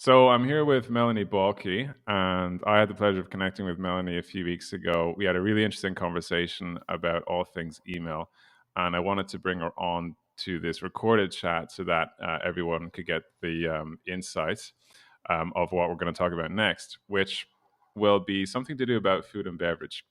So I'm here with Melanie Balke, and I had the pleasure of connecting with Melanie a few weeks ago. We had a really interesting conversation about all things email, and I wanted to bring her on to this recorded chat so that everyone could get the insights of what we're going to talk about next, which will be something to do about food and beverage.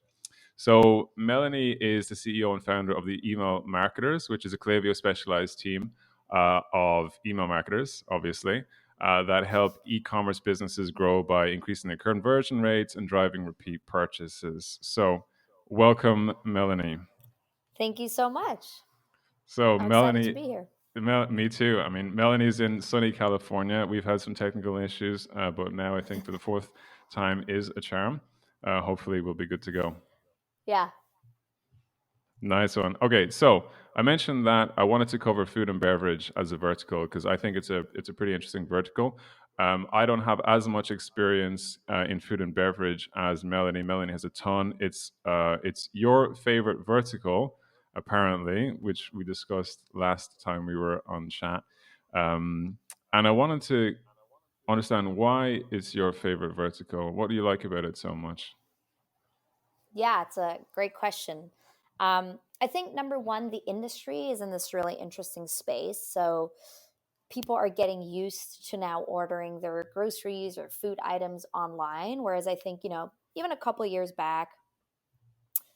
So Melanie is the CEO and founder of the Email Marketers, which is a Klaviyo specialized team of email marketers, obviously, that help e-commerce businesses grow by increasing their conversion rates and driving repeat purchases. So welcome, Melanie. Thank you so much. So I'm excited to Melanie, be here. me too. I mean, Melanie's in sunny California. We've had some technical issues, but now I think for the fourth time is a charm. Hopefully we'll be good to go. Yeah. Nice one. Okay, so I mentioned that I wanted to cover food and beverage as a vertical because I think it's a pretty interesting vertical. I don't have as much experience in food and beverage as Melanie. Melanie has a ton. It's your favorite vertical, apparently, which we discussed last time we were on chat. And I wanted to understand why it's your favorite vertical. What do you like about it so much? Yeah, it's a great question. I think number one, the industry is in this really interesting space. So people are getting used to now ordering their groceries or food items online. Whereas I think, even a couple of years back,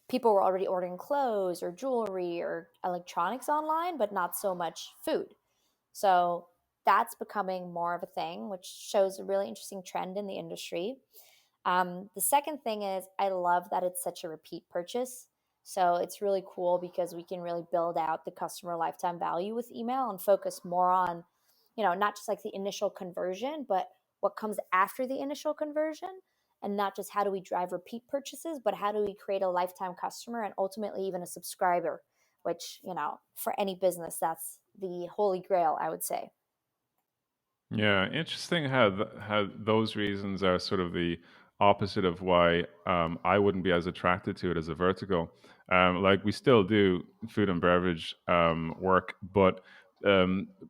people were already ordering clothes or jewelry or electronics online, but not so much food. So that's becoming more of a thing, which shows a really interesting trend in the industry. The second thing is I love that it's such a repeat purchase. So it's really cool because we can really build out the customer lifetime value with email and focus more on, not just like the initial conversion, but what comes after the initial conversion. And not just how do we drive repeat purchases, but how do we create a lifetime customer and ultimately even a subscriber, which, for any business, that's the holy grail, I would say. Yeah, interesting how how those reasons are sort of the opposite of why I wouldn't be as attracted to it as a vertical. Like we still do food and beverage work, but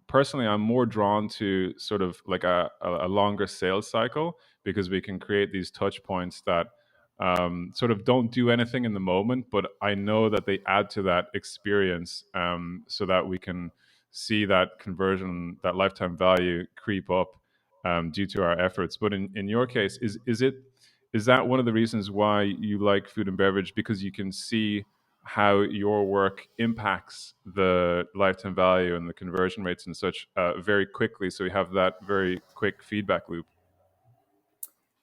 personally, I'm more drawn to sort of like a longer sales cycle because we can create these touch points that sort of don't do anything in the moment, but I know that they add to that experience so that we can see that conversion, that lifetime value creep up due to our efforts. But in your case, is that one of the reasons why you like food and beverage because you can see how your work impacts the lifetime value and the conversion rates and such very quickly, so you have that very quick feedback loop?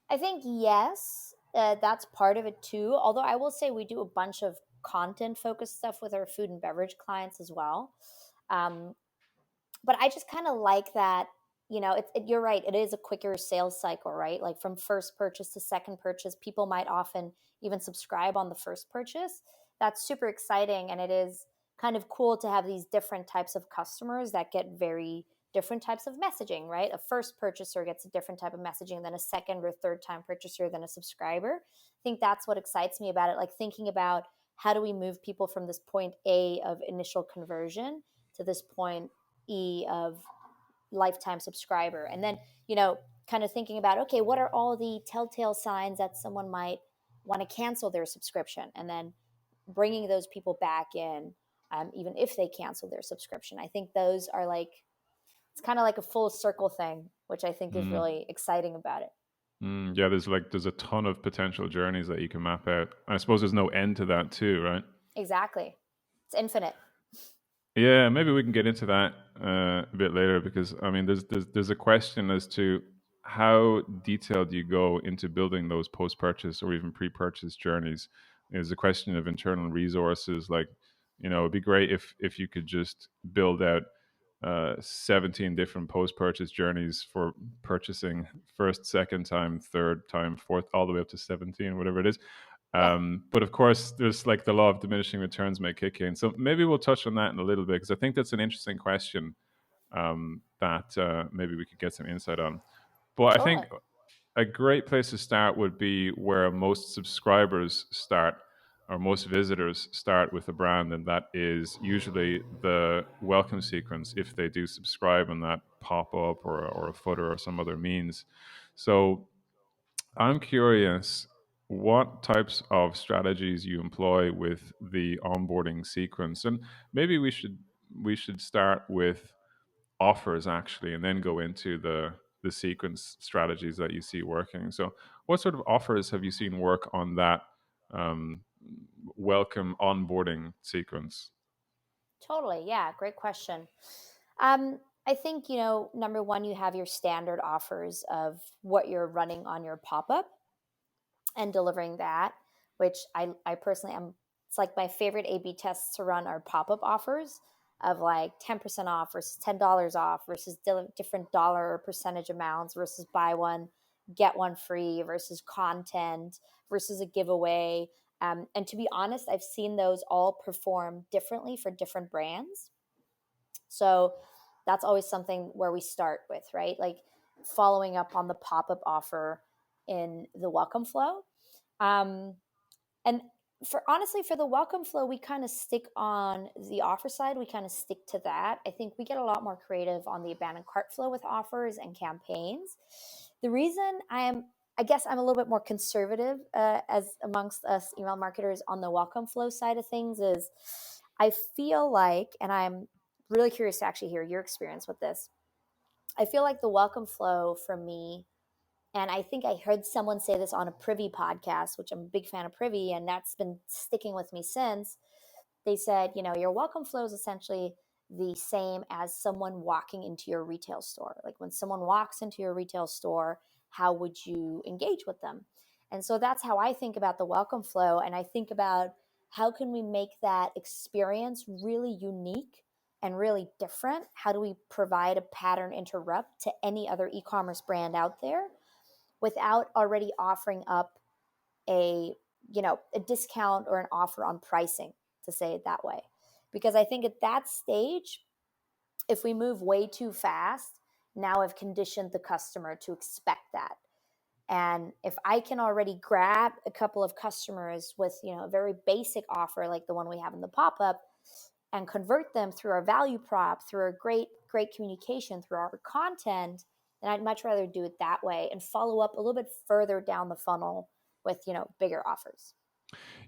I think yes, that's part of it too. Although I will say we do a bunch of content focused stuff with our food and beverage clients as well. Um, but I just kind of like that. You're right. It is a quicker sales cycle, right? Like from first purchase to second purchase, people might often even subscribe on the first purchase. That's super exciting, and it is kind of cool to have these different types of customers that get very different types of messaging, right? A first purchaser gets a different type of messaging than a second or third time purchaser than a subscriber. I think that's what excites me about it. Like thinking about how do we move people from this point A of initial conversion to this point E of lifetime subscriber. And then, kind of thinking about, okay, what are all the telltale signs that someone might want to cancel their subscription? And then bringing those people back in, even if they cancel their subscription. I think those are like, it's kind of like a full circle thing, which I think is Mm. really exciting about it. Yeah, there's a ton of potential journeys that you can map out. I suppose there's no end to that too, right? Exactly. It's infinite. Yeah, maybe we can get into that a bit later because I mean, there's a question as to how detailed you go into building those post-purchase or even pre-purchase journeys. There's a question of internal resources. Like, it'd be great if you could just build out 17 different post-purchase journeys for purchasing first, second time, third time, fourth, all the way up to 17, whatever it is. Yeah. But of course, there's like the law of diminishing returns may kick in. So maybe we'll touch on that in a little bit because I think that's an interesting question that maybe we could get some insight on. But I think Totally. a great place to start would be where most subscribers start or most visitors start with a brand, and that is usually the welcome sequence if they do subscribe on that pop-up or a footer or some other means. So I'm curious what types of strategies you employ with the onboarding sequence, and maybe we should start with offers actually, and then go into the sequence strategies that you see working. So, what sort of offers have you seen work on that um, welcome onboarding sequence? Totally. Yeah. Great question. Um, I think, number one, you have your standard offers of what you're running on your pop up and delivering that, which I personally am, it's like my favorite A B tests to run are pop up offers of like 10% off versus $10 off versus different dollar or percentage amounts versus buy one, get one free versus content versus a giveaway. And to be honest, I've seen those all perform differently for different brands. So that's always something where we start with, right? Like following up on the pop up offer in the welcome flow. Um, and for honestly, for the welcome flow, we kind of stick on the offer side. We kind of stick to that. I think we get a lot more creative on the abandoned cart flow with offers and campaigns. The reason I guess I'm a little bit more conservative as amongst us email marketers on the welcome flow side of things is I feel like, and I'm really curious to actually hear your experience with this. I feel like the welcome flow for me, and I think I heard someone say this on a Privy podcast, which I'm a big fan of Privy, and that's been sticking with me since. They said, your welcome flow is essentially the same as someone walking into your retail store. Like when someone walks into your retail store, how would you engage with them? And so that's how I think about the welcome flow. And I think about how can we make that experience really unique and really different? How do we provide a pattern interrupt to any other e-commerce brand out there without already offering up a a discount or an offer on pricing, to say it that way? Because I think at that stage, if we move way too fast, now I've conditioned the customer to expect that. And if I can already grab a couple of customers with a very basic offer like the one we have in the pop-up and convert them through our value prop, through our great communication, through our content, then I'd much rather do it that way and follow up a little bit further down the funnel with bigger offers.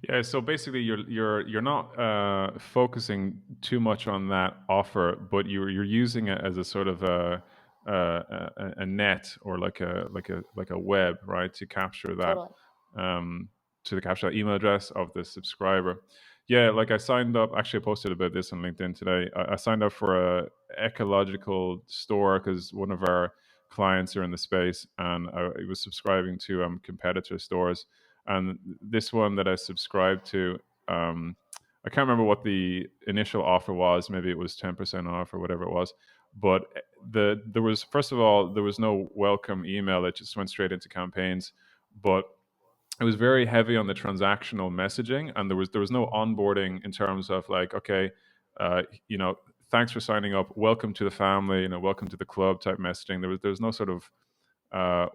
Yeah, so basically, you're not focusing too much on that offer, but you're using it as a sort of a net, or like a web, right, to capture that Totally. um, that email address of the subscriber. Yeah, like I signed up. Actually, I posted about this on LinkedIn today. I signed up for a ecological store because one of our clients are in the space, and I was subscribing to competitor stores. And this one that I subscribed to, I can't remember what the initial offer was. Maybe it was 10% off or whatever it was. But there was, first of all, there was no welcome email. It just went straight into campaigns. But it was very heavy on the transactional messaging, and there was no onboarding in terms of like, okay, uh, you know, thanks for signing up, welcome to the family, welcome to the club type messaging. There was no sort of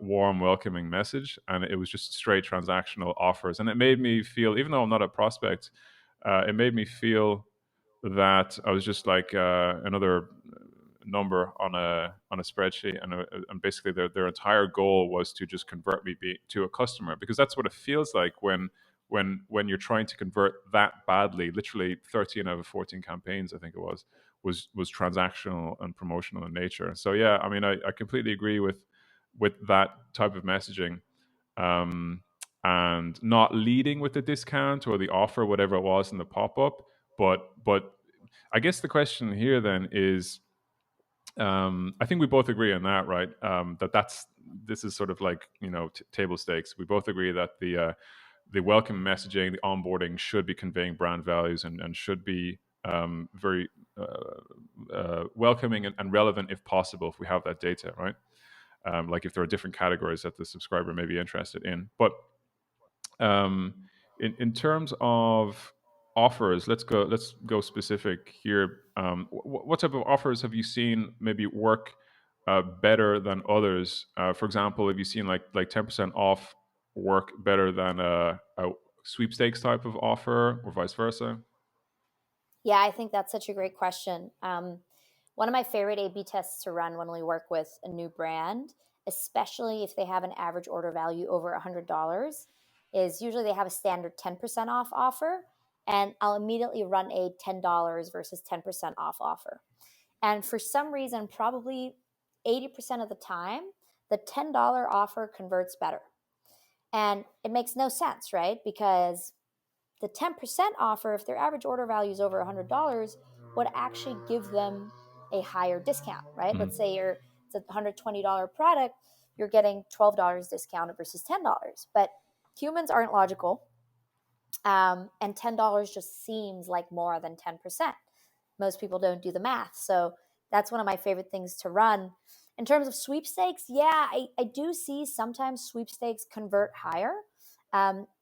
warm, welcoming message, and it was just straight transactional offers. And it made me feel, even though I'm not a prospect, it made me feel that I was just like another number on a spreadsheet, and basically their entire goal was to just convert me to a customer, because that's what it feels like when you're trying to convert that badly. Literally 13 out of 14 campaigns, I think it was transactional and promotional in nature. So yeah, I mean, I completely agree with that type of messaging, um, and not leading with the discount or the offer, whatever it was in the pop up. But I guess the question here then is, I think we both agree on that, right? This is sort of like table stakes. We both agree that the welcome messaging, the onboarding should be conveying brand values, and should be very welcoming and relevant if possible, if we have that data, right? Like if there are different categories that the subscriber may be interested in. But um, in terms of offers, let's go specific here. What type of offers have you seen maybe work better than others? For example, have you seen like 10% off work better than a sweepstakes type of offer, or vice versa? Yeah, I think that's such a great question. One of my favorite A/B tests to run when we work with a new brand, especially if they have an average order value over $100, is usually they have a standard 10% off offer, and I'll immediately run a $10 versus 10% off offer. And for some reason, probably 80% of the time, the $10 offer converts better. And it makes no sense, right? Because the 10% offer, if their average order value is over $100, would actually give them a higher discount, right? Let's say it's a $120 product, you're getting $12 discounted versus $10. But humans aren't logical, and $10 just seems like more than 10%. Most people don't do the math. So that's one of my favorite things to run. In terms of sweepstakes, yeah, I do see sometimes sweepstakes convert higher,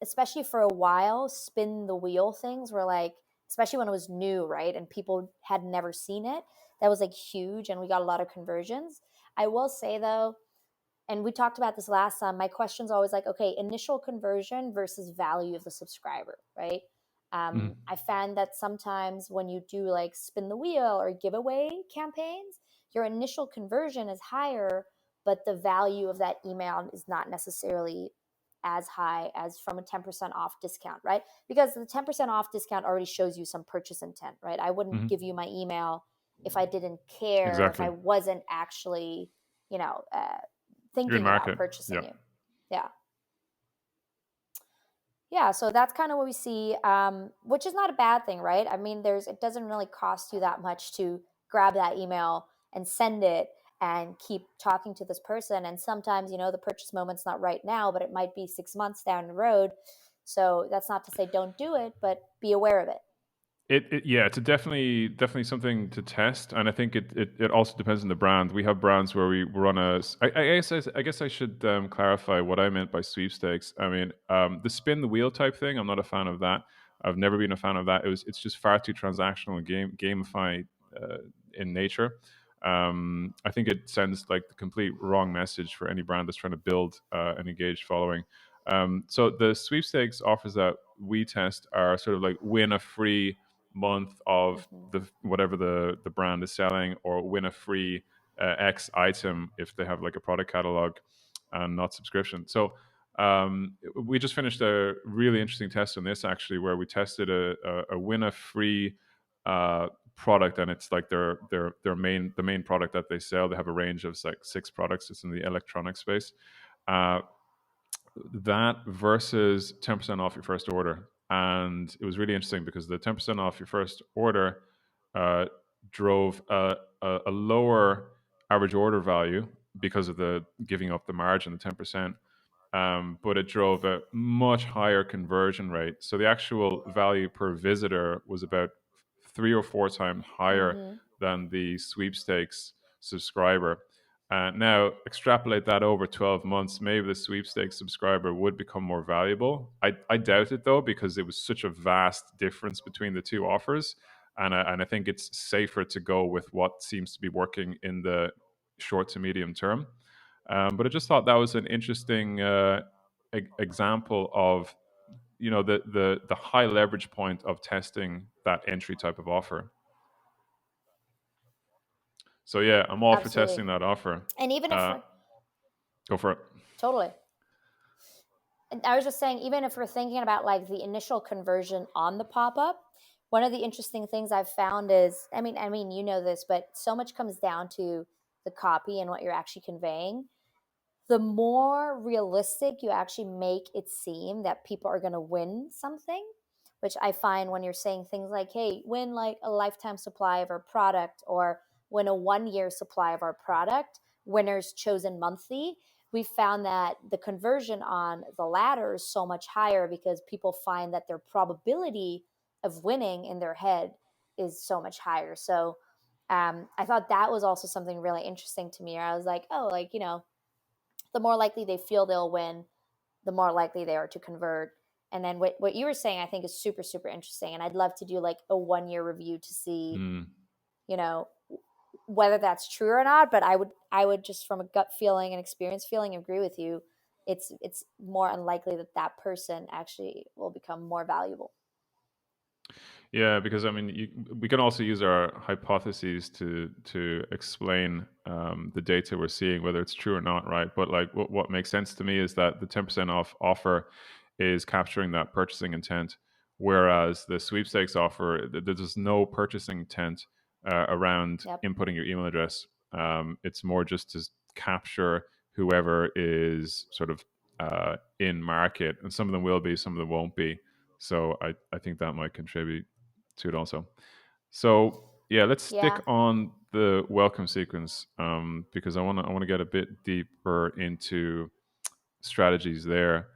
especially for a while. Spin the wheel things were like, especially when it was new, right? And people had never seen it. That was like huge, and we got a lot of conversions. I will say though, and we talked about this last time, my question's always like, okay, initial conversion versus value of the subscriber, right? I found that sometimes when you do like spin the wheel or giveaway campaigns, your initial conversion is higher, but the value of that email is not necessarily as high as from a 10% off discount, right? Because the 10% off discount already shows you some purchase intent, right? I wouldn't give you my email if I didn't care, if I Exactly. wasn't actually, you know, You're in thinking about market. purchasing Yeah. you. Yeah. Yeah. So that's kind of what we see, which is not a bad thing, right? I mean, it doesn't really cost you that much to grab that email and send it and keep talking to this person. And sometimes, the purchase moment's not right now, but it might be 6 months down the road. So that's not to say don't do it, but be aware of it. Yeah, it's definitely something to test, and I think it also depends on the brand. We have brands where we run I guess I should clarify what I meant by sweepstakes. I mean, the spin the wheel type thing. I'm not a fan of that. I've never been a fan of that. It's just far too transactional and gamify in nature. I think it sends like the complete wrong message for any brand that's trying to build an engaged following. So the sweepstakes offers that we test are sort of like win a free month of Mm-hmm. the whatever the brand is selling, or win a free X item if they have like a product catalog and not subscription. So we just finished a really interesting test on this actually, where we tested a win a free product, and it's like their main product that they sell. They have a range of like 6 products. It's in the electronic space. Uh, that versus 10% off your first order. And it was really interesting because the 10% off your first order uh, drove a lower average order value because of the giving up the margin, the 10%. But it drove a much higher conversion rate. So the actual value per visitor was about 3 or 4 times higher Mm-hmm. than the sweepstakes subscriber. Now, extrapolate that over 12 months, maybe the sweepstakes subscriber would become more valuable. I doubt it, though, because it was such a vast difference between the two offers. And I think it's safer to go with what seems to be working in the short to medium term. But I just thought that was an interesting example of the high leverage point of testing that entry type of offer. So yeah, I'm all for Absolutely. testing that offer. And even if Uh, we're Go for it. totally, and I was just saying, even if we're thinking about like the initial conversion on the pop-up, one of the interesting things I've found is, I mean, you know this, but so much comes down to the copy and what you're actually conveying. The more realistic you actually make it seem that people are going to win something, which I find when you're saying things like, hey, win like a lifetime supply of our product, or win a 1 year supply of our product, winners chosen monthly, we found that the conversion on the latter is so much higher because people find that their probability of winning in their head is so much higher. So I thought that was also something really interesting to me. I was like, oh, like, the more likely they feel they'll win, the more likely they are to convert. And then what you were saying, I think is super, super interesting. And I'd love to do like a 1 year review to see, Mm. you know, whether that's true or not. But I would just from a gut feeling and experience feeling agree with you. It's more unlikely that that person actually will become more valuable. Yeah, because I mean, we can also use our hypotheses to explain the data we're seeing, whether it's true or not, right? But like, what makes sense to me is that the 10% off offer is capturing that purchasing intent, whereas the sweepstakes offer, there's no purchasing intent around Yep. inputting your email address. It's more just to capture whoever is sort of in market, and some of them will be, some of them won't be. So I think that might contribute to it also. So yeah, let's stick Yeah. on the welcome sequence because I want to get a bit deeper into strategies there.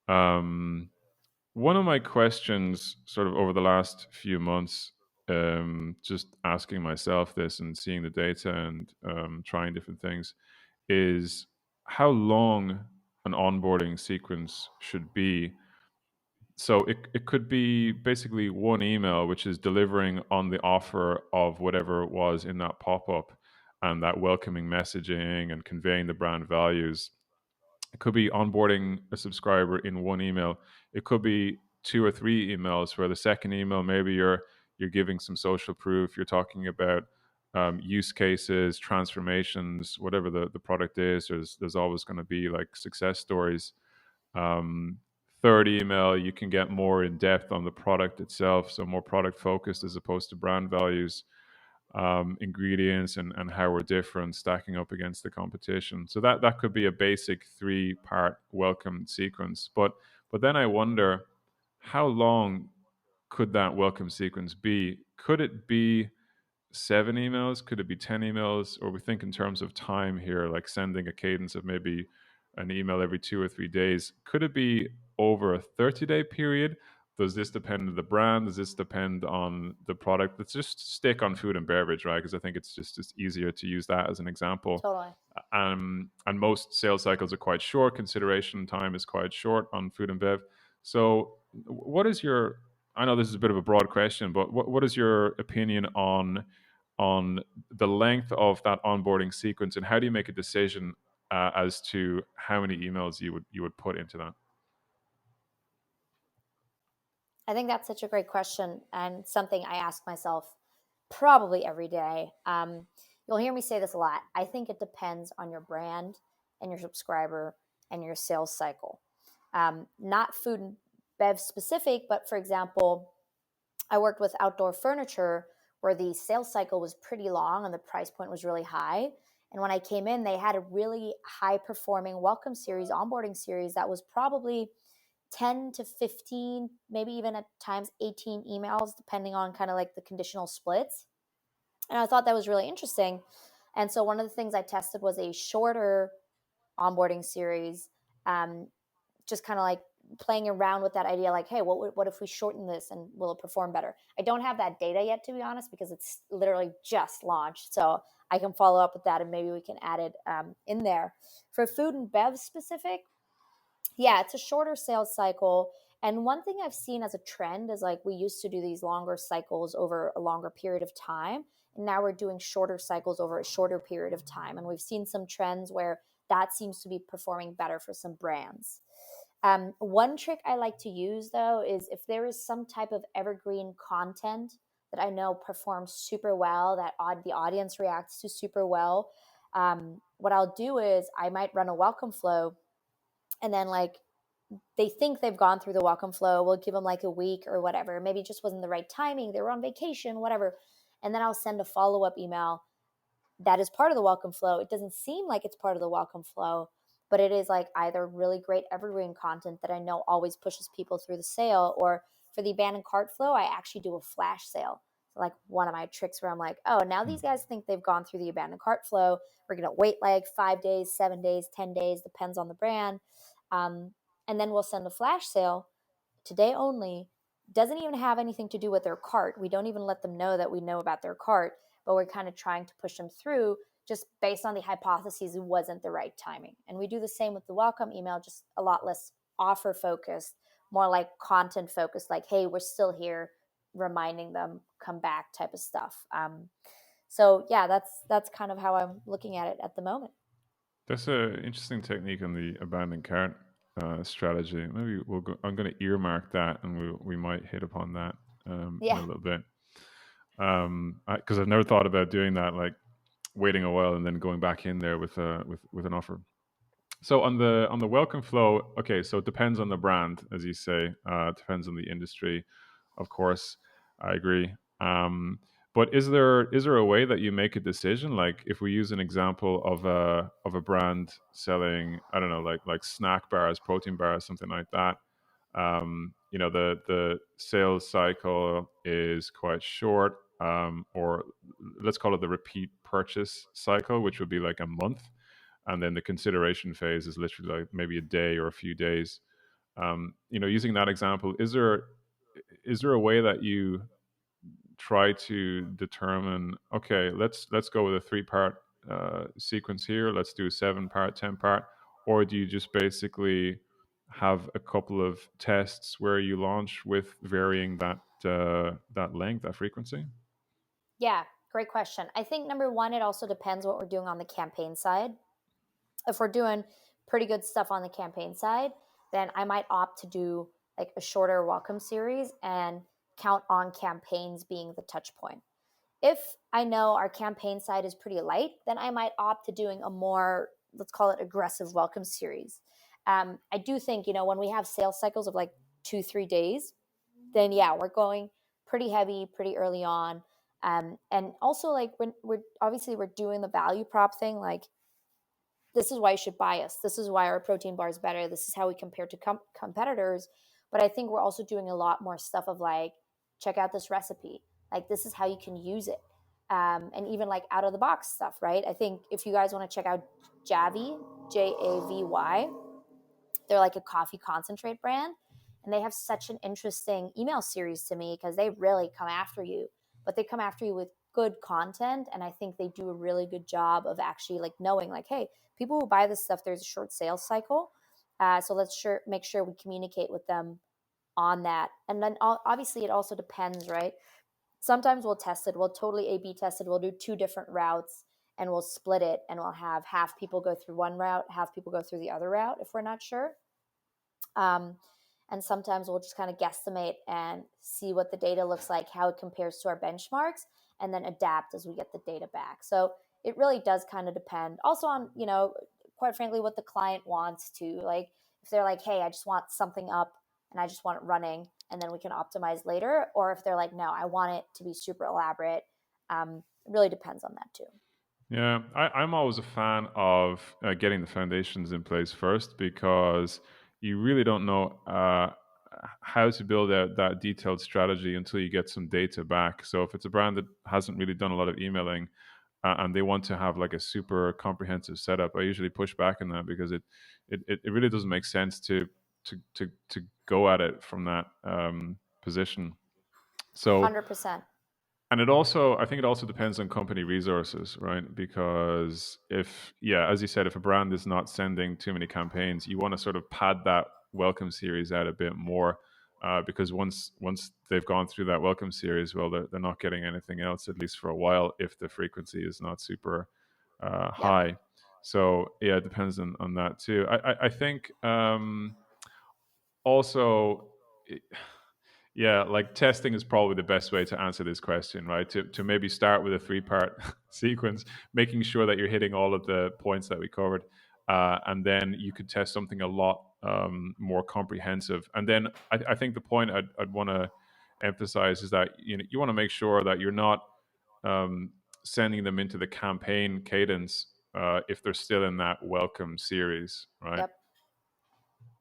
Um, One of my questions, sort of over the last few months, just asking myself this and seeing the data and trying different things, is how long an onboarding sequence should be. So it could be basically one email, which is delivering on the offer of whatever it was in that pop up and that welcoming messaging and conveying the brand values. It could be onboarding a subscriber in one email. It could be two or three emails where the second email, maybe you're giving some social proof, you're talking about use cases, transformations, whatever the product is. There's always going to be like success stories. um, Third email, you can get more in depth on the product itself, so more product focused as opposed to brand values, ingredients, and how we're different, stacking up against the competition. So that could be a basic 3-part welcome sequence. But then I wonder, how long could that welcome sequence be? Could it be 7 emails? Could it be 10 emails? Or we think in terms of time here, like sending a cadence of maybe an email every 2 or 3 days. Could it be over a 30-day period? Does this depend on the brand? Does this depend on the product? Let's just stick on food and beverage, right? Because I think it's easier to use that as an example. Totally. And most sales cycles are quite short. Consideration time is quite short on food and bev. So, what is your? I know this is a bit of a broad question, but what is your opinion on the length of that onboarding sequence, and how do you make a decision as to how many emails you would put into that? I think that's such a great question and something I ask myself probably every day. You'll hear me say this a lot. I think it depends on your brand and your subscriber and your sales cycle. Not food and bev specific, but for example, I worked with outdoor furniture where the sales cycle was pretty long and the price point was really high. And when I came in, they had a really high performing welcome series, onboarding series that was probably 10 to 15, maybe even at times 18 emails, depending on kind of like the conditional splits. And I thought that was really interesting. And so one of the things I tested was a shorter onboarding series, um, just kind of like playing around with that idea like, hey, what if we shorten this and will it perform better? I don't have that data yet, to be honest, because it's literally just launched. So I can follow up with that and maybe we can add it in there. For food and bev specific, yeah, it's a shorter sales cycle. And one thing I've seen as a trend is like we used to do these longer cycles over a longer period of time. And now we're doing shorter cycles over a shorter period of time. And we've seen some trends where that seems to be performing better for some brands. One trick I like to use though is if there is some type of evergreen content that I know performs super well, that the audience reacts to super well. What I'll do is I might run a welcome flow and then like they think they've gone through the welcome flow. We'll give them like a week or whatever. Maybe it just wasn't the right timing. They were on vacation, whatever. And then I'll send a follow up email that is part of the welcome flow. It doesn't seem like it's part of the welcome flow, but it is like either really great evergreen content that I know always pushes people through the sale, or for the abandoned cart flow, I actually do a flash sale. So like one of my tricks where I'm like, oh, now Hmm. these guys think they've gone through the abandoned cart flow. We're going to wait like 5 days, 7 days, 10 days, depends on the brand. Um, and then we'll send a flash sale today only. Doesn't even have anything to do with their cart. We don't even let them know that we know about their cart, but we're kind of trying to push them through just based on the hypotheses it wasn't the right timing. And we do the same with the welcome email, just a lot less offer focused, more like content focused, like, hey, we're still here, reminding them come back type of stuff. So yeah, that's kind of how I'm looking at it at the moment. That's an interesting technique on the abandoned cart strategy. Maybe I'm going to earmark that, and we might hit upon that in Yeah. a little bit. Because I've never thought about doing that, like waiting a while and then going back in there with with an offer. So on the welcome flow, okay, so it depends on the brand, as you say. Depends on the industry, of course. I agree. But is there a way that you make a decision? Like if we use an example of a brand selling, I don't know, like snack bars, protein bars, something like that. The sales cycle is quite short, or let's call it the repeat purchase cycle, which would be like a month, and then the consideration phase is literally like maybe a day or a few days. Using that example, is there a way that you try to determine, okay, let's go with a three-part sequence here, let's do a seven-part, 10-part, or do you just basically have a couple of tests where you launch with varying that length, that frequency? Yeah, great question. I think number one, it also depends what we're doing on the campaign side. If we're doing pretty good stuff on the campaign side, then I might opt to do like a shorter welcome series and count on campaigns being the touch point. If I know our campaign side is pretty light, then I might opt to doing a more, let's call it aggressive welcome series. I do think, when we have sales cycles of like 2-3 days, then yeah, we're going pretty heavy, pretty early on. And also like when we're doing the value prop thing, like this is why you should buy us. This is why our protein bar is better. This is how we compare to competitors. But I think we're also doing a lot more stuff of like, check out this recipe. Like, this is how you can use it. And even like out of the box stuff, right? I think if you guys want to check out Javy, Javy, they're like a coffee concentrate brand. And they have such an interesting email series to me because they really come after you, but they come after you with good content. And I think they do a really good job of actually like knowing like, hey, people who buy this stuff, there's a short sales cycle. So let's make sure we communicate with them on that. And then obviously it also depends, right? Sometimes we'll test it. We'll totally A/B test it. We'll do two different routes and we'll split it and we'll have half people go through one route, half people go through the other route if we're not sure. Um, and sometimes we'll just kind of guesstimate and see what the data looks like, how it compares to our benchmarks, and then adapt as we get the data back. So it really does kind of depend also on, quite frankly, what the client wants to. Like, if they're like, hey, I just want something up and I just want it running, and then we can optimize later. Or if they're like, no, I want it to be super elaborate. It really depends on that too. Yeah, I'm always a fan of getting the foundations in place first, because you really don't know how to build out that detailed strategy until you get some data back. So if it's a brand that hasn't really done a lot of emailing, and they want to have like a super comprehensive setup, I usually push back on that, because it really doesn't make sense to go at it from that position. So 100%. and I think it also depends on company resources, right? Because as you said, if a brand is not sending too many campaigns, you want to sort of pad that welcome series out a bit more, because once they've gone through that welcome series, well, they're not getting anything else, at least for a while, if the frequency is not super Yep. high. So yeah, it depends on that too. I think also. Yeah, like testing is probably the best way to answer this question, right? To maybe start with a three-part sequence, making sure that you're hitting all of the points that we covered, and then you could test something a lot more comprehensive. And then I think the point I'd want to emphasize is that you want to make sure that you're not um, sending them into the campaign cadence if they're still in that welcome series, right? Yep.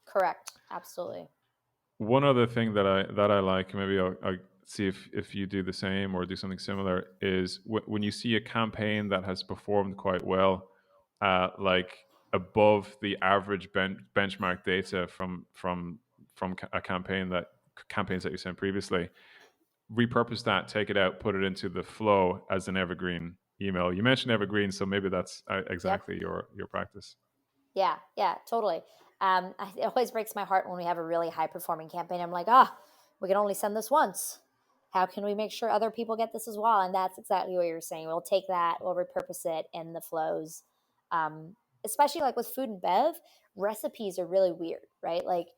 Correct. Absolutely. One other thing that I like, maybe I'll see if you do the same or do something similar, is when you see a campaign that has performed quite well, like above the average benchmark data from a campaigns that you sent previously, repurpose that, take it out, put it into the flow as an evergreen email. You mentioned evergreen, so maybe that's Yep. exactly your practice. Yeah, totally. It always breaks my heart when we have a really high performing campaign. I'm like, we can only send this once. How can we make sure other people get this as well? And that's exactly what you're saying. We'll take that, we'll repurpose it in the flows. Um, Especially like with food and bev, recipes are really weird, right? Like,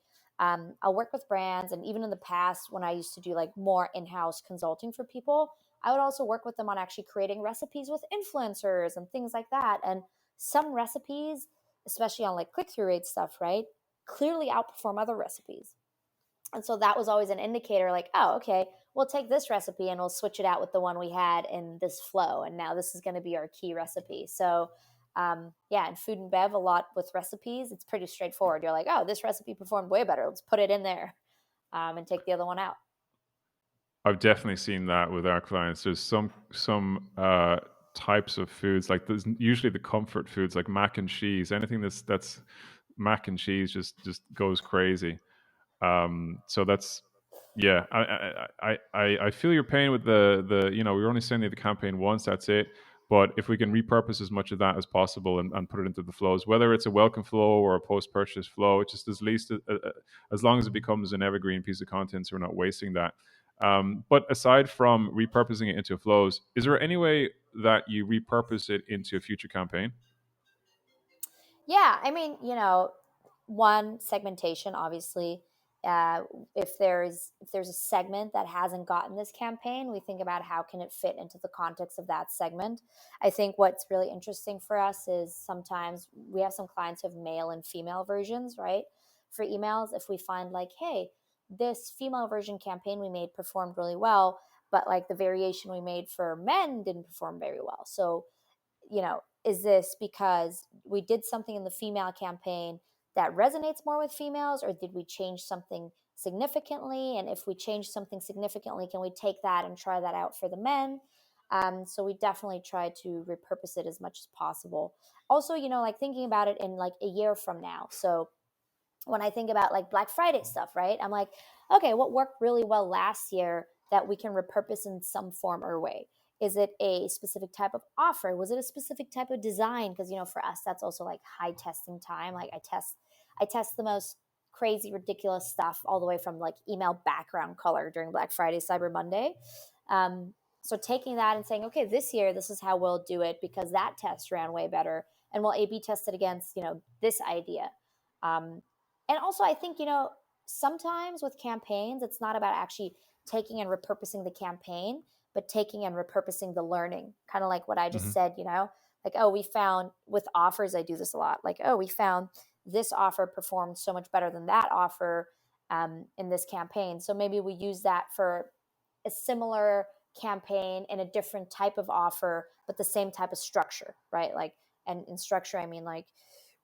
I'll work with brands, and even in the past, when I used to do like more in-house consulting for people, I would also work with them on actually creating recipes with influencers and things like that. And some recipes, especially on like click-through rate stuff, right, clearly outperform other recipes. And so that was always an indicator like, oh, okay, we'll take this recipe and we'll switch it out with the one we had in this flow. And now this is going to be our key recipe. So, yeah, in food and bev, a lot with recipes, it's pretty straightforward. You're like, oh, this recipe performed way better. Let's put it in there, and take the other one out. I've definitely seen that with our clients. There's some types of foods, like there's usually the comfort foods like mac and cheese. Anything that's mac and cheese just goes crazy. So that's, yeah. I feel your pain with the we're only sending the campaign once. That's it. But if we can repurpose as much of that as possible and put it into the flows, whether it's a welcome flow or a post purchase flow, just as least as long as it becomes an evergreen piece of content, so we're not wasting that. But aside from repurposing it into flows, is there any way that you repurpose it into a future campaign? Yeah, I mean, one, segmentation, obviously. Uh, if there's a segment that hasn't gotten this campaign, we think about how can it fit into the context of that segment. I think what's really interesting for us is sometimes we have some clients who have male and female versions, right? For emails, if we find like, hey, this female version campaign we made performed really well, but like the variation we made for men didn't perform very well. So is this because we did something in the female campaign that resonates more with females, or did we change something significantly? And if we change something significantly, can we take that and try that out for the men? So we definitely try to repurpose it as much as possible. Also, like thinking about it in like a year from now. So when I think about like Black Friday stuff, right? I'm like, okay, what worked really well last year that we can repurpose in some form or way? Is it a specific type of offer? Was it a specific type of design? Because for us, that's also like high testing time. Like I test the most crazy, ridiculous stuff, all the way from like email background color during Black Friday, Cyber Monday. Um, so taking that and saying, okay, this year this is how we'll do it because that test ran way better, and we'll A/B test it against this idea. Um, and also, I think, sometimes with campaigns, it's not about actually taking and repurposing the campaign, but taking and repurposing the learning. Kind of like what I just Hmm. said, like, oh, we found with offers, I do this a lot. Like, oh, we found this offer performed so much better than that offer in this campaign. So maybe we use that for a similar campaign in a different type of offer, but the same type of structure, right? Like, and in structure, I mean, like,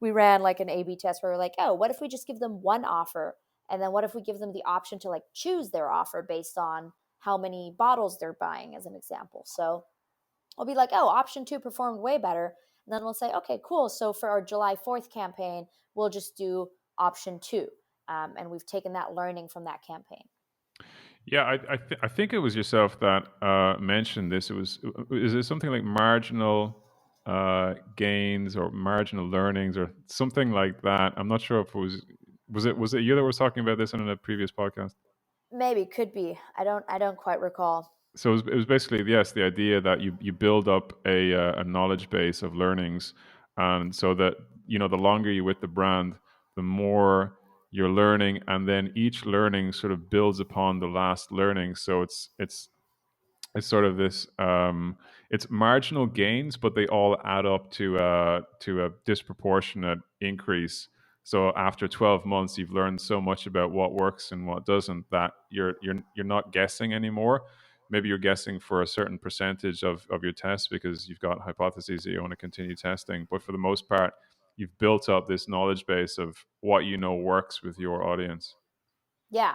we ran like an A/B test where we're like, oh, what if we just give them one offer? And then what if we give them the option to like choose their offer based on how many bottles they're buying, as an example? So we'll be like, oh, option two performed way better. And then we'll say, okay, cool. So for our July 4th campaign, we'll just do option two. And we've taken that learning from that campaign. Yeah, I think it was yourself that mentioned this. Is it something like marginal gains or marginal learnings or something like that? I'm not sure if it you that was talking about this in a previous podcast. Maybe, could be. I don't quite recall. So it was basically, yes, the idea that you build up a knowledge base of learnings, and so that the longer you're with the brand, the more you're learning, and then each learning sort of builds upon the last learning. So it's sort of this it's marginal gains, but they all add up to a disproportionate increase. So after 12 months you've learned so much about what works and what doesn't that you're not guessing anymore. Maybe you're guessing for a certain percentage of your test because you've got hypotheses that you want to continue testing, but for the most part you've built up this knowledge base of what works with your audience. Yeah,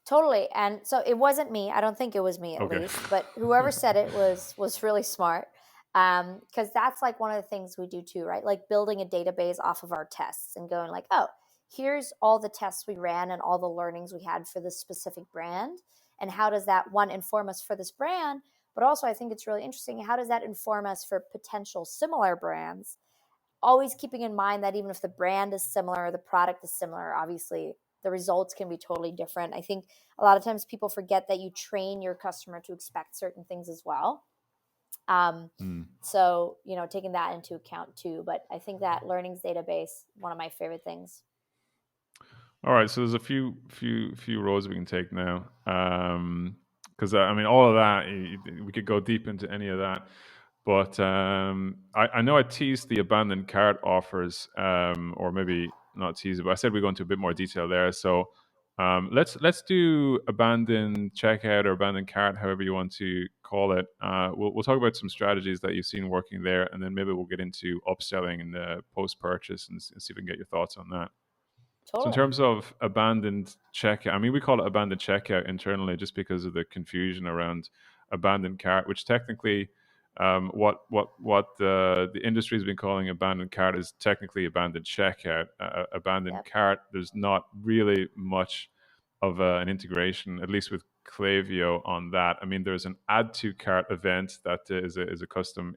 totally. And so it wasn't me. I don't think it was me, at Okay. least, but whoever said it was really smart. Because that's like one of the things we do too, right? Like building a database off of our tests and going like, oh, here's all the tests we ran and all the learnings we had for this specific brand. And how does that, one, inform us for this brand? But also, I think it's really interesting. How does that inform us for potential similar brands? Always keeping in mind that even if the brand is similar, the product is similar, obviously the results can be totally different. I think a lot of times people forget that you train your customer to expect certain things as well. Um, Hmm. so, taking that into account too. But I think that learnings database, one of my favorite things. All right, so there's a few roads we can take now. Because I mean, all of that we could go deep into any of that, but I know I teased the abandoned cart offers, or maybe not teased it, but I said we go into a bit more detail there. So let's do abandoned checkout or abandoned cart, however you want to call it. We'll talk about some strategies that you've seen working there, and then maybe we'll get into upselling and post purchase and see if we can get your thoughts on that. So in Totally. terms of abandoned checkout, I mean, we call it abandoned checkout internally just because of the confusion around abandoned cart, which technically, what the industry has been calling abandoned cart is technically abandoned checkout. Abandoned Yep. cart, there's not really much of an integration, at least with Klaviyo on that. I mean, there's an add to cart event that is a custom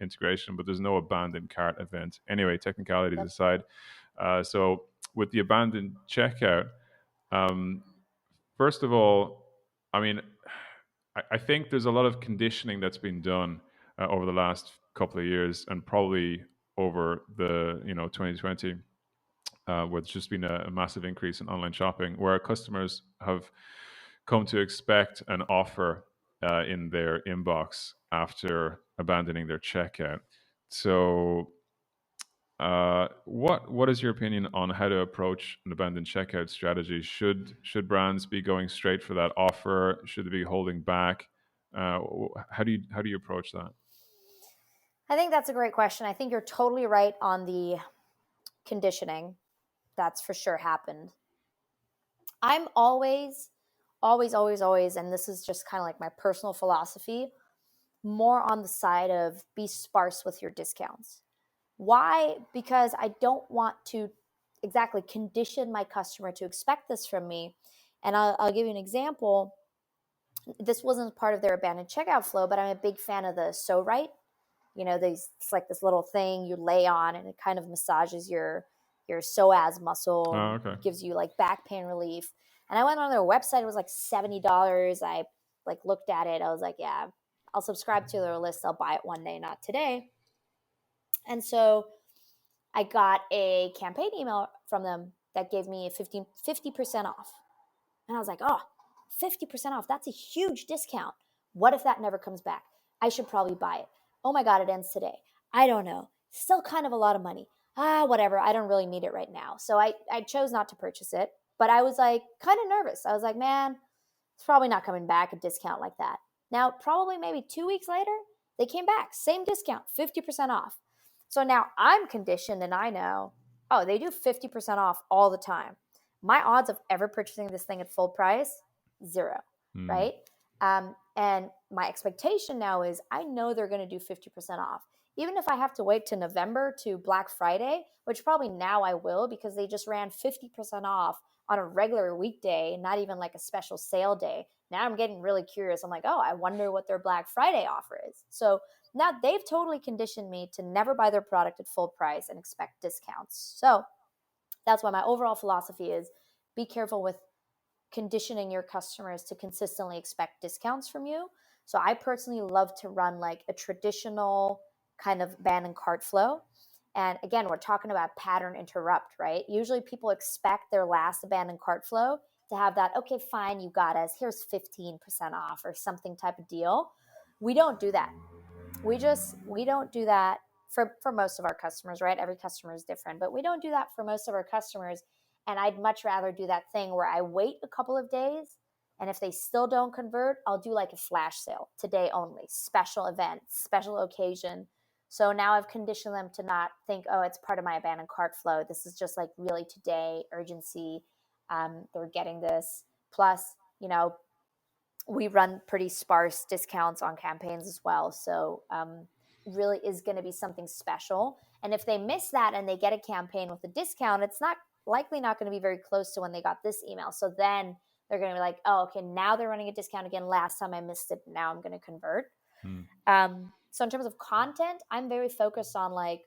integration, but there's no abandoned cart event. Anyway, technicalities Yep. aside, so with the abandoned checkout, um, first of all, I mean, I think there's a lot of conditioning that's been done over the last couple of years, and probably over the 2020, where there's just been a massive increase in online shopping, where customers have come to expect an offer in their inbox after abandoning their checkout. So what is your opinion on how to approach an abandoned checkout strategy? Should brands be going straight for that offer? Should they be holding back? How do you approach that? I think that's a great question. I think you're totally right on the conditioning. That's for sure happened. I'm always, and this is just kind of like my personal philosophy, more on the side of be sparse with your discounts. Why? Because I don't want to exactly condition my customer to expect this from me. And I'll give you an example. This wasn't part of their abandoned checkout flow, but I'm a big fan of the So Right. It's like this little thing you lay on, and it kind of massages your psoas muscle Oh, and okay. gives you like back pain relief. And I went on their website; it was like $70. I like looked at it. I was like, yeah, I'll subscribe to their list. I'll buy it one day, not today. And so I got a campaign email from them that gave me a 50% off. And I was like, oh, 50% off. That's a huge discount. What if that never comes back? I should probably buy it. Oh my God, it ends today. I don't know. Still kind of a lot of money. Whatever. I don't really need it right now. So I chose not to purchase it, but I was like kind of nervous. I was like, man, it's probably not coming back, a discount like that. Now, probably maybe 2 weeks later, they came back. Same discount, 50% off. So now I'm conditioned and I know, oh, they do 50% off all the time. My odds of ever purchasing this thing at full price, zero, Hmm. right? And my expectation now is I know they're going to do 50% off. Even if I have to wait to November to Black Friday, which probably now I will because they just ran 50% off on a regular weekday, not even like a special sale day. Now I'm getting really curious. I'm like, oh, I wonder what their Black Friday offer is. So now they've totally conditioned me to never buy their product at full price and expect discounts. So that's why my overall philosophy is be careful with conditioning your customers to consistently expect discounts from you. So I personally love to run like a traditional kind of ban and cart flow. And again, we're talking about pattern interrupt, right? Usually people expect their last abandoned cart flow to have that, okay, fine, you got us. Here's 15% off or something type of deal. We don't do that. We don't do that for most of our customers, right? Every customer is different, but we don't do that for most of our customers. And I'd much rather do that thing where I wait a couple of days, and if they still don't convert, I'll do like a flash sale, today only, special event, special occasion. So now I've conditioned them to not think, oh, it's part of my abandoned cart flow. This is just like really today urgency. They're getting this. Plus, we run pretty sparse discounts on campaigns as well. So really is going to be something special. And if they miss that and they get a campaign with a discount, it's not likely not going to be very close to when they got this email. So then they're going to be like, oh, okay, now they're running a discount again. Last time I missed it. Now I'm going to convert. Hmm. So in terms of content, I'm very focused on like,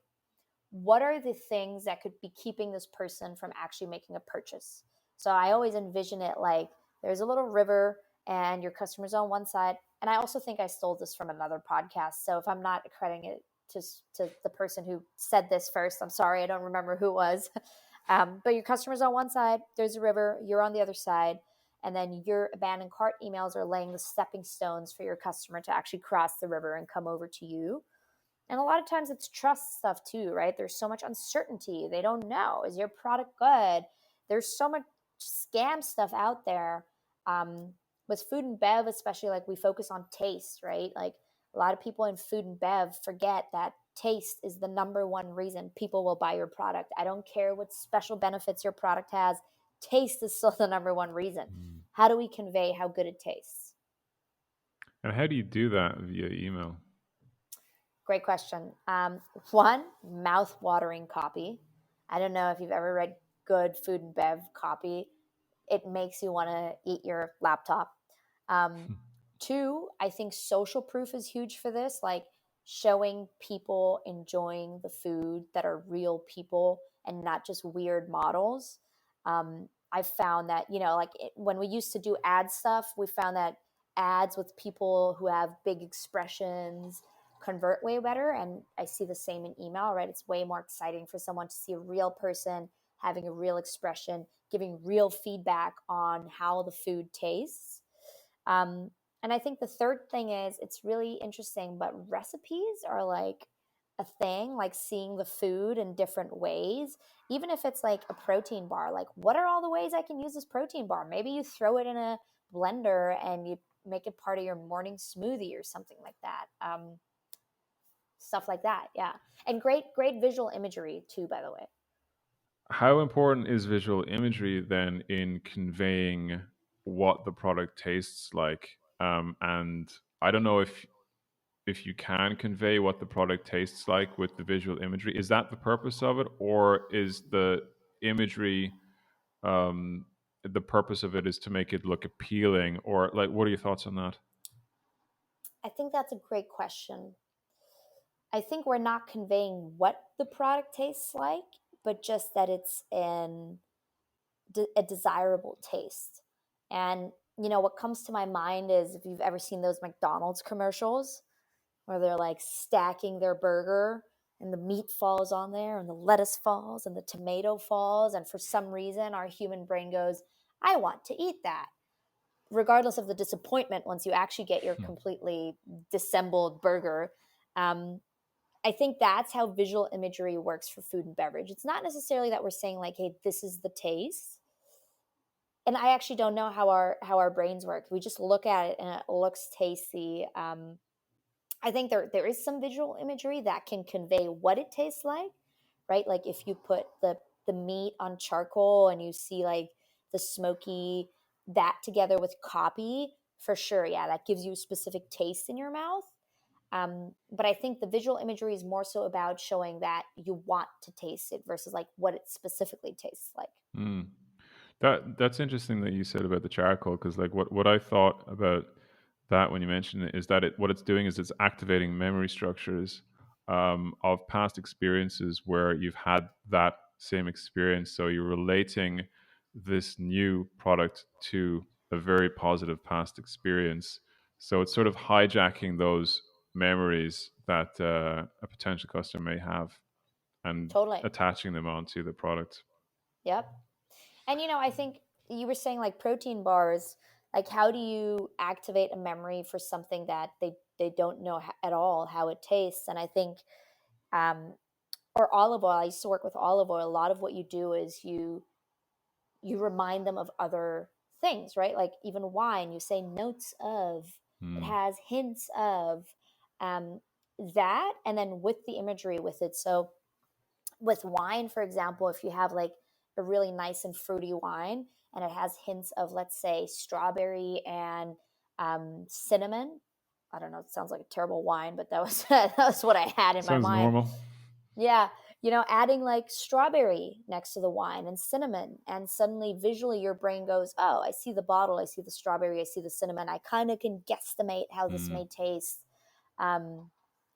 what are the things that could be keeping this person from actually making a purchase? So I always envision it like there's a little river and your customer's on one side. And I also think I stole this from another podcast. So if I'm not accrediting it to the person who said this first, I'm sorry, I don't remember who it was. But your customer's on one side, there's a river, you're on the other side, and then your abandoned cart emails are laying the stepping stones for your customer to actually cross the river and come over to you. And a lot of times it's trust stuff too, right? There's so much uncertainty. They don't know. Is your product good? There's so much scam stuff out there. With food and bev, especially, like, we focus on taste, right? Like, a lot of people in food and bev forget that taste is the number one reason people will buy your product. I don't care what special benefits your product has. Taste is still the number one reason. Mm. How do we convey how good it tastes? And how do you do that via email? Great question. One, mouth-watering copy. I don't know if you've ever read good food and bev copy. It makes you want to eat your laptop. Um, Two, I think social proof is huge for this, like showing people enjoying the food that are real people and not just weird models. I found that, like when we used to do ad stuff, we found that ads with people who have big expressions convert way better. And I see the same in email, right? It's way more exciting for someone to see a real person having a real expression, giving real feedback on how the food tastes. Um, and I think the third thing is, it's really interesting, but recipes are like a thing, like seeing the food in different ways. Even if it's like a protein bar, like, what are all the ways I can use this protein bar? Maybe you throw it in a blender and you make it part of your morning smoothie or something like that. Stuff like that, yeah. And great visual imagery too, by the way. How important is visual imagery then in conveying what the product tastes like? And I don't know if you can convey what the product tastes like with the visual imagery. Is that the purpose of it, or is the imagery the purpose of it is to make it look appealing? Or like, what are your thoughts on that? I think that's a great question. I think we're not conveying what the product tastes like, but just that it's a desirable taste. And what comes to my mind is, if you've ever seen those McDonald's commercials where they're like stacking their burger and the meat falls on there and the lettuce falls and the tomato falls, and for some reason our human brain goes, I want to eat that, regardless of the disappointment once you actually get your completely dissembled burger. I think that's how visual imagery works for food and beverage. It's not necessarily that we're saying like, hey, this is the taste. And I actually don't know how our brains work. We just look at it and it looks tasty. I think there is some visual imagery that can convey what it tastes like, right? Like if you put the meat on charcoal and you see like the smoky, that together with copy, for sure, yeah, that gives you a specific taste in your mouth. But I think the visual imagery is more so about showing that you want to taste it versus like what it specifically tastes like. Mm. That's interesting that you said about the charcoal, because like what I thought about that when you mentioned it is that what it's doing is it's activating memory structures of past experiences where you've had that same experience. So you're relating this new product to a very positive past experience. So it's sort of hijacking those memories that a potential customer may have and Totally. attaching them onto the product. Yep. And I think you were saying like protein bars, like how do you activate a memory for something that they don't know at all how it tastes? And I think or olive oil. I used to work with olive oil. A lot of what you do is you remind them of other things, right? Like even wine, you say notes of, it Mm. has hints of, um, that, and then with the imagery with it. So with wine, for example, if you have like a really nice and fruity wine and it has hints of, let's say, strawberry and cinnamon. I don't know, it sounds like a terrible wine, but that was that was what I had in my Sounds mind. normal. Yeah, adding like strawberry next to the wine and cinnamon, and suddenly visually your brain goes, oh, I see the bottle, I see the strawberry, I see the cinnamon. I kind of can guesstimate how this Mm. may taste. Um,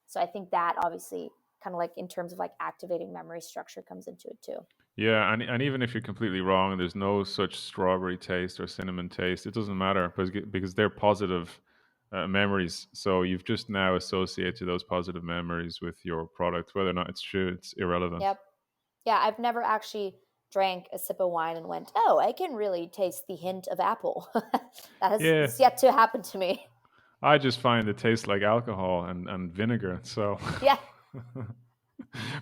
so I think that obviously kind of like in terms of like activating memory structure comes into it too. Yeah, and even if you're completely wrong, there's no such strawberry taste or cinnamon taste. It doesn't matter because they're positive memories. So you've just now associated those positive memories with your product. Whether or not it's true, it's irrelevant. Yep. Yeah, I've never actually drank a sip of wine and went, oh, I can really taste the hint of apple. That has Yeah, it's yet to happen to me. I just find it tastes like alcohol and vinegar. So, Yeah,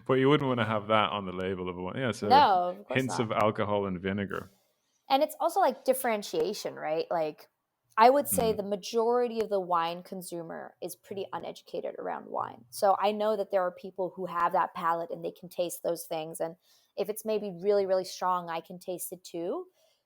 but you wouldn't want to have that on the label of a wine. Yeah, so no, of course hints not. of alcohol and vinegar. And it's also like differentiation, right? Like I would say Mm, the majority of the wine consumer is pretty uneducated around wine. So I know that there are people who have that palate and they can taste those things. And if it's maybe really, really strong, I can taste it too.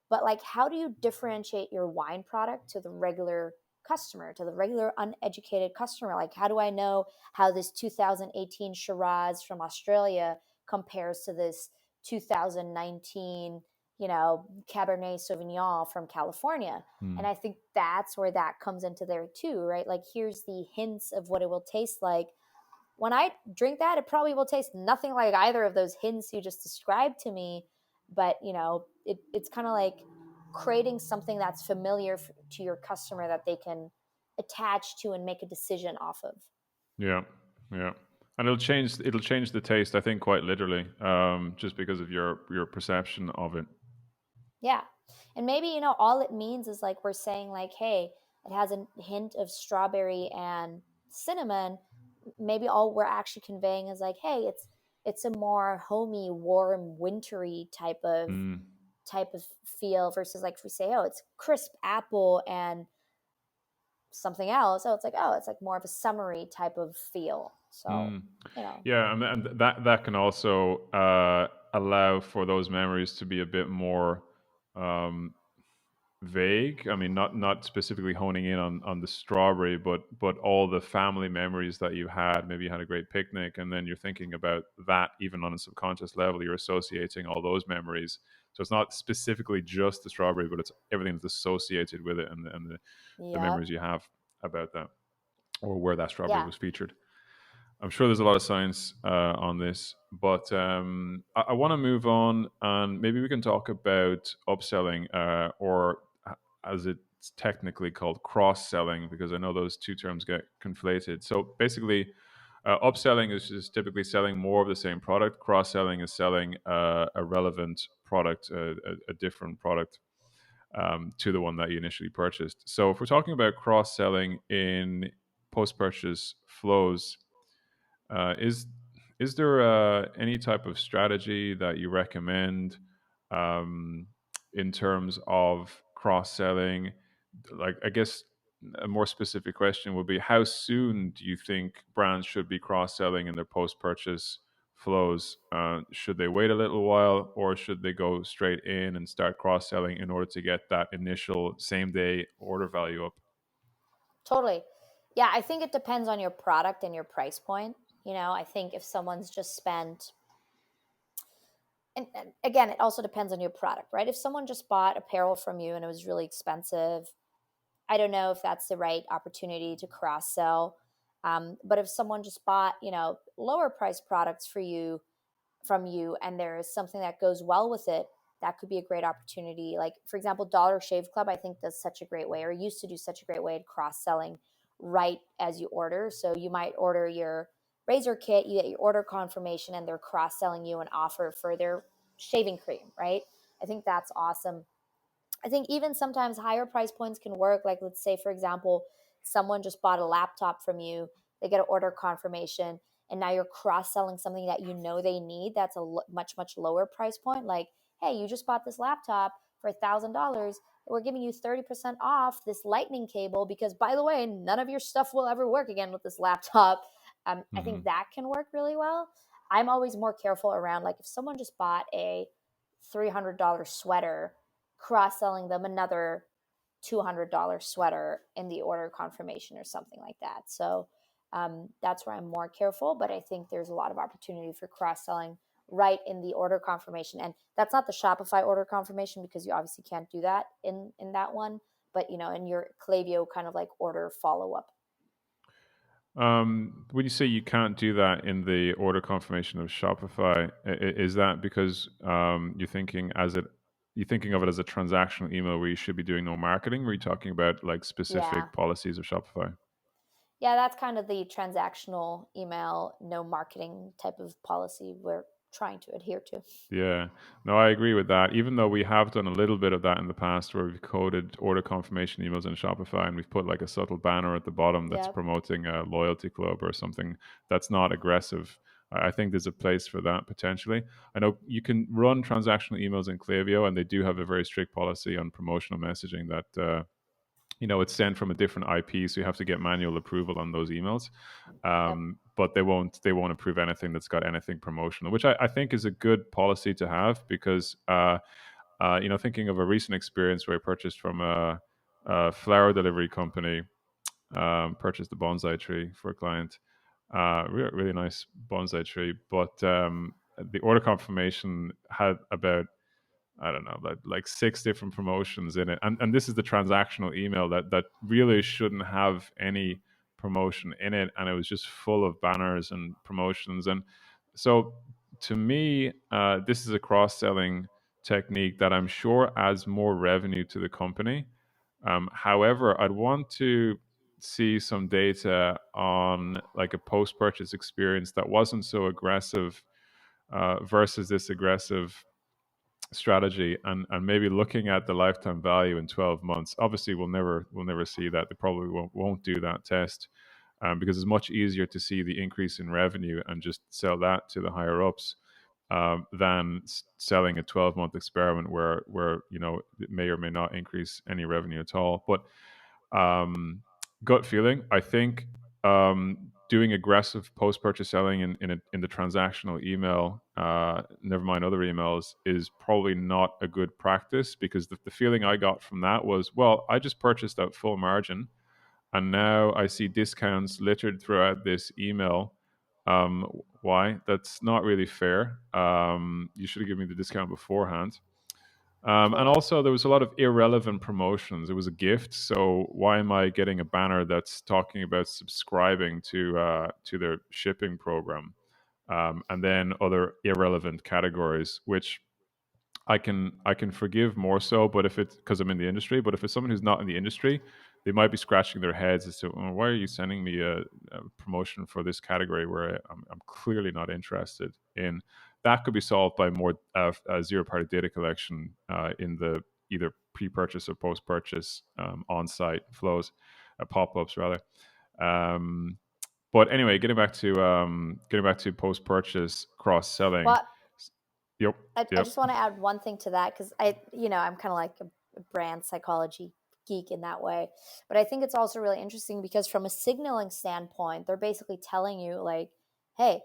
But like, how do you differentiate your wine product to the regular customer, to the regular uneducated customer? Like, how do I know how this 2018 Shiraz from Australia compares to this 2019, Cabernet Sauvignon from California? And mm, I think that's where that comes into there too, right? Like, here's the hints of what it will taste like. When I drink that, it probably will taste nothing like either of those hints you just described to me. But, it's kind of like creating something that's familiar to your customer that they can attach to and make a decision off of. yeah, yeah. And it'll change the taste, I think, quite literally, just because of your perception of it. Yeah. And maybe, all it means is like we're saying, like, hey, it has a hint of strawberry and cinnamon. Maybe all we're actually conveying is like, hey, it's a more homey, warm, wintry Mm, type of feel versus like if we say, oh, it's crisp apple and something else. Oh, it's like more of a summery type of feel. So, mm. you know, Yeah, and that can also allow for those memories to be a bit more um, vague. I mean, not specifically honing in on the strawberry, but all the family memories that you had. Maybe you had a great picnic, and then you're thinking about that even on a subconscious level. You're associating all those memories. So it's not specifically just the strawberry, but it's everything that's associated with it, and the yep. memories you have about that or where that strawberry Yeah. was featured. I'm sure there's a lot of science on this, but I want to move on and maybe we can talk about upselling or as it's technically called cross selling, because I know those two terms get conflated. So basically, upselling is just typically selling more of the same product. Cross selling is selling a relevant product, a different product to the one that you initially purchased. So if we're talking about cross selling in post purchase flows, is there any type of strategy that you recommend um, in terms of cross selling? Like, I guess a more specific question would be: how soon do you think brands should be cross selling in their post purchase flows? Should they wait a little while, or should they go straight in and start cross selling in order to get that initial same day order value up? Totally. Yeah, I think it depends on your product and your price point. I think if someone's just spent, and again, it also depends on your product, right? If someone just bought apparel from you and it was really expensive, I don't know if that's the right opportunity to cross sell. But if someone just bought, lower price products from you and there is something that goes well with it, that could be a great opportunity. Like, for example, Dollar Shave Club, I think, does such a great way, or used to do such a great way at cross selling right as you order. So you might order your razor kit, you get your order confirmation, and they're cross selling you an offer for their shaving cream, right? I think that's awesome. I think even sometimes higher price points can work. Like, let's say, for example, someone just bought a laptop from you, they get an order confirmation, and now you're cross selling something that they need that's a much, much lower price point. Like, hey, you just bought this laptop for $1,000. We're giving you 30% off this lightning cable because, by the way, none of your stuff will ever work again with this laptop. I think Hmm. that can work really well. I'm always more careful around, like, if someone just bought a $300 sweater, cross selling them another $200 sweater in the order confirmation or something like that. So that's where I'm more careful, but I think there's a lot of opportunity for cross selling right in the order confirmation. And that's not the Shopify order confirmation because you obviously can't do that in that one, but in your Klaviyo kind of like order follow up. When you say you can't do that in the order confirmation of Shopify, is that because you're thinking of it as a transactional email where you should be doing no marketing? Or are you talking about like Yeah. specific policies of Shopify? Yeah, that's kind of the transactional email, no marketing type of policy we're trying to adhere to. Yeah, no, I agree with that. Even though we have done a little bit of that in the past where we've coded order confirmation emails in Shopify and we've put like a subtle banner at the bottom that's Yep. promoting a loyalty club or something that's not aggressive. I think there's a place for that potentially. I know you can run transactional emails in Klaviyo, and they do have a very strict policy on promotional messaging that it's sent from a different IP, so you have to get manual approval on those emails. Yep. But they won't approve anything that's got anything promotional, which I think is a good policy to have because thinking of a recent experience where I purchased from a flower delivery company, purchased a bonsai tree for a client, really nice bonsai tree, but the order confirmation had about I don't know, like six different promotions in it. And this is the transactional email that really shouldn't have any promotion in it. And it was just full of banners and promotions. And so to me, this is a cross-selling technique that I'm sure adds more revenue to the company. However, I'd want to see some data on like a post-purchase experience that wasn't so aggressive versus this aggressive strategy, and maybe looking at the lifetime value in 12 months. Obviously we'll never see that. They probably won't do that test, because it's much easier to see the increase in revenue and just sell that to the higher ups, than selling a 12-month experiment where it may or may not increase any revenue at all. But gut feeling, I think doing aggressive post-purchase selling in the transactional email, never mind other emails, is probably not a good practice, because the feeling I got from that was, well, I just purchased at full margin, and now I see discounts littered throughout this email. Why? That's not really fair. You should have given me the discount beforehand. And Totally. also, there was a lot of irrelevant promotions. It was a gift, so why am I getting a banner that's talking about subscribing to their shipping program? And then other irrelevant categories, which I can forgive more so, but if it's because I'm in the industry. But if it's someone who's not in the industry, they might be scratching their heads as to, oh, why are you sending me a promotion for this category where I'm clearly not interested in. That could be solved by more zero-party data collection in the either pre-purchase or post-purchase on-site flows, pop-ups rather. Um, but anyway, getting back to post-purchase cross-selling. Well, Yep, I yep. just want to add one thing to that because I'm kind of like a brand psychology geek in that way. But I think it's also really interesting because from a signaling standpoint, they're basically telling you like, hey,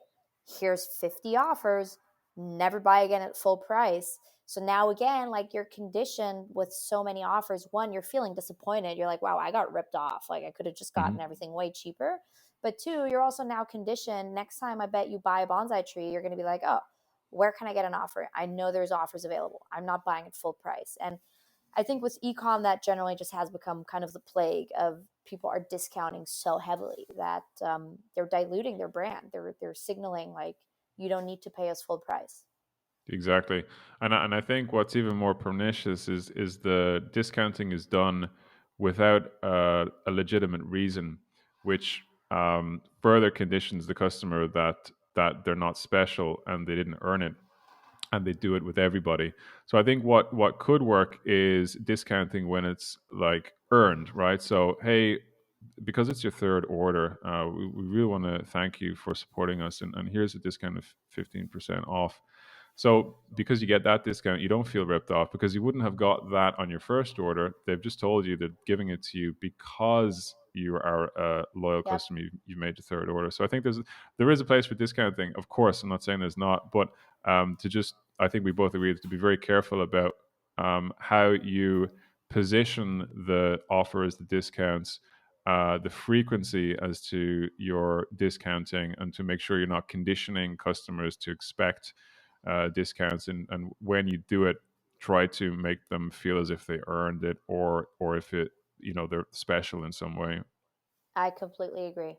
here's 50 offers, never buy again at full price. So now again, like you're conditioned with so many offers. One, you're feeling disappointed. You're like, wow, I got ripped off. Like I could have just Mhm. gotten everything way cheaper. But two, you're also now conditioned. Next time I bet you buy a bonsai tree, you're going to be like, oh, where can I get an offer? I know there's offers available. I'm not buying at full price. And I think with ecom, that generally just has become kind of the plague of people are discounting so heavily that they're diluting their brand. They're signaling like you don't need to pay us full price. Exactly, and I think what's even more pernicious is the discounting is done without a legitimate reason, which further conditions the customer that they're not special and they didn't earn it, and they do it with everybody. So I think what could work is discounting when it's like earned, right? So hey, because it's your third order, we really want to thank you for supporting us, and here's a discount of 15% off. So because you get that discount, you don't feel ripped off because you wouldn't have got that on your first order. They've just told you they're giving it to you because you are a loyal Yep. customer. You made your third order. So I think there is a place for discounting. Of course, I'm not saying there's not, but I think we both agree to be very careful about how you position the offers, the discounts, the frequency as to your discounting, and to make sure you're not conditioning customers to expect discounts, and when you do it, try to make them feel as if they earned it, or if it they're special in some way. I completely agree.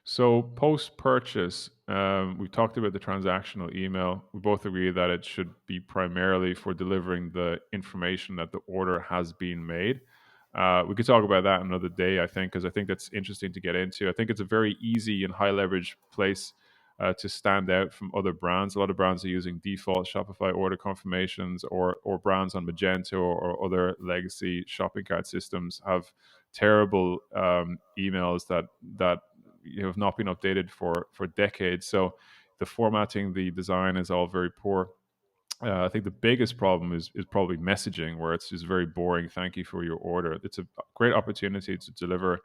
So post purchase, we talked about the transactional email. We both agree that it should be primarily for delivering the information that the order has been made. We could talk about that another day, I think, because I think that's interesting to get into. I think it's a very easy and high leverage place to stand out from other brands. A lot of brands are using default Shopify order confirmations, or brands on Magento or other legacy shopping cart systems have terrible emails that have not been updated for decades. So the formatting, the design is all very poor. I think the biggest problem is probably messaging, where it's just very boring. Thank you for your order. It's a great opportunity to deliver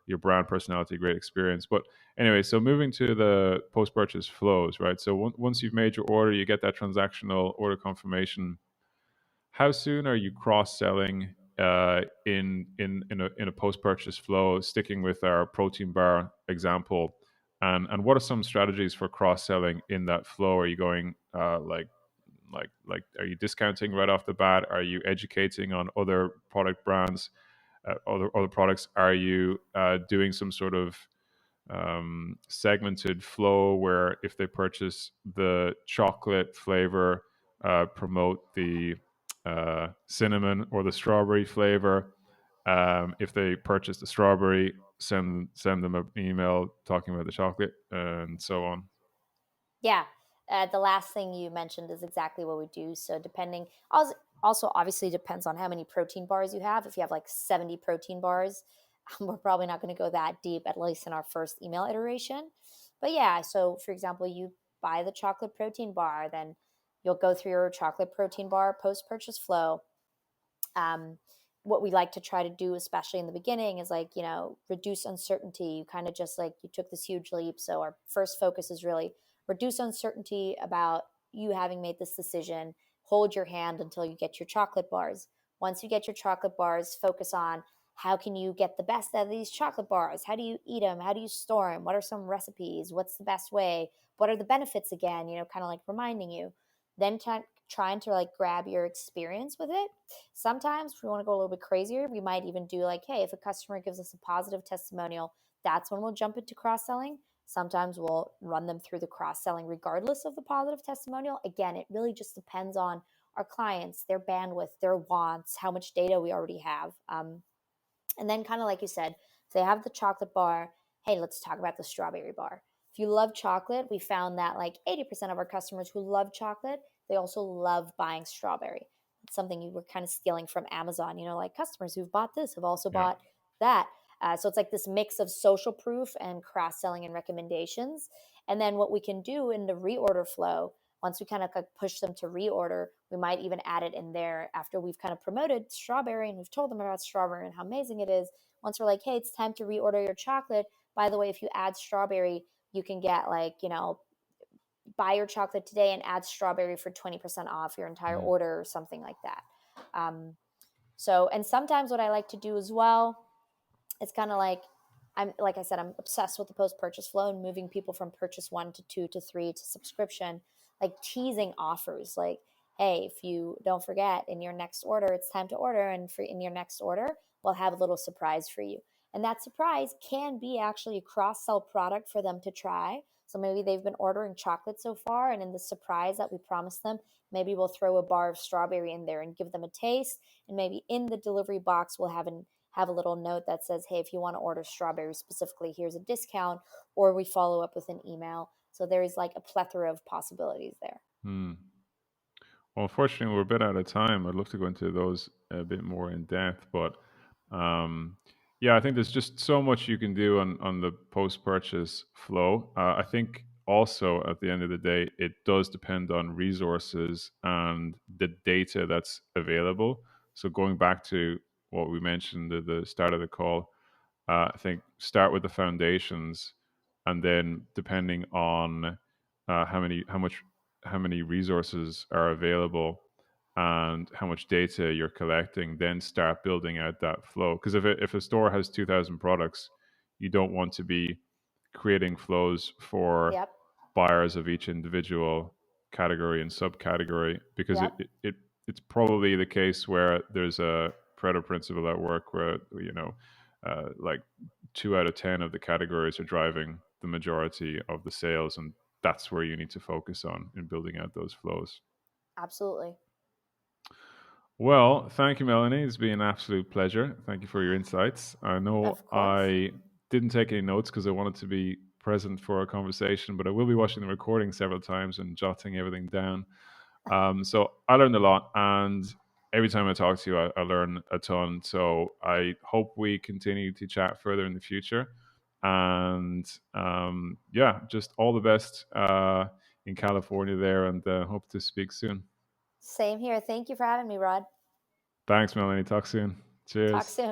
your brand personality, great experience. But anyway, so moving to the post purchase flows, right? So once you've made your order, you get that transactional order confirmation. How soon are you cross selling in a post purchase flow? Sticking with our protein bar example, and what are some strategies for cross selling in that flow? Are you going like are you discounting right off the bat? Are you educating on other product brands, other products? Are you doing some sort of segmented flow where if they purchase the chocolate flavor, promote the cinnamon or the strawberry flavor? If they purchase the strawberry, send them an email talking about the chocolate, and so on. Yeah. The last thing you mentioned is exactly what we do. So depending, also obviously depends on how many protein bars you have. If you have like 70 protein bars, we're probably not going to go that deep, at least in our first email iteration. But yeah, so for example, you buy the chocolate protein bar, then you'll go through your chocolate protein bar post purchase flow. um, what we like to try to do, especially in the beginning, is like, reduce uncertainty. You kind of just like you took this huge leap. So our first focus is really reduce uncertainty about you having made this decision. Hold your hand until you get your chocolate bars. Once you get your chocolate bars, focus on how can you get the best out of these chocolate bars? How do you eat them? How do you store them? What are some recipes? What's the best way? What are the benefits again? Kind of like reminding you. Then trying to like grab your experience with it. Sometimes if we want to go a little bit crazier, we might even do like, hey, if a customer gives us a positive testimonial, that's when we'll jump into cross selling. Sometimes we'll run them through the cross selling regardless of the positive testimonial. Again, it really just depends on our clients, their bandwidth, their wants, how much data we already have. And then, kind of like you said, if they have the chocolate bar, hey, let's talk about the strawberry bar. If you love chocolate, we found that like 80% of our customers who love chocolate, they also love buying strawberry. It's something you were kind of stealing from Amazon. Like customers who've bought this have also Yeah. bought that. So it's like this mix of social proof and cross selling and recommendations. And then what we can do in the reorder flow, once we kind of push them to reorder, we might even add it in there after we've kind of promoted strawberry and we've told them about strawberry and how amazing it is. Once we're like, hey, it's time to reorder your chocolate. By the way, if you add strawberry, you can get like, buy your chocolate today and add strawberry for 20% off your entire Mm. order or something like that. And sometimes what I like to do as well, it's kind of like, like I said, I'm obsessed with the post purchase flow and moving people from purchase 1 to 2 to 3 to subscription, like teasing offers like, hey, if you don't forget in your next order, it's time to order. And in your next order, we'll have a little surprise for you. And that surprise can be actually a cross sell product for them to try. So maybe they've been ordering chocolate so far, and in the surprise that we promised them, maybe we'll throw a bar of strawberry in there and give them a taste. And maybe in the delivery box, we'll have a little note that says, hey, if you want to order strawberry specifically, here's a discount, or we follow up with an email. So there's like a plethora of possibilities there. Mm. Well, unfortunately, we're a bit out of time. I'd love to go into those a bit more in depth, but um, yeah, I think there's just so much you can do on the post purchase flow. I think also at the end of the day, it does depend on resources and the data that's available. So going back to what we mentioned at the start of the call, I think start with the foundations, and then depending on how many resources are available and how much data you're collecting, then start building out that flow. Because if a store has 2,000 products, you don't want to be creating flows for Yep. buyers of each individual category and subcategory, because Yep. it's probably the case where there's a Pareto principle at work where like 2 out of 10 of the categories are driving the majority of the sales, and that's where you need to focus on in building out those flows. Absolutely. Well, thank you, Melanie. It's been an absolute pleasure. Thank you for your insights. I know Of course. I didn't take any notes because I wanted to be present for our conversation, but I will be watching the recording several times and jotting everything down. So I learned a lot, and every time I talk to you, I learn a ton. So I hope we continue to chat further in the future. And yeah, just all the best in California there, and hope to speak soon. Same here. Thank you for having me, Rod. Thanks, Melanie. Talk soon. Talk Cheers. soon.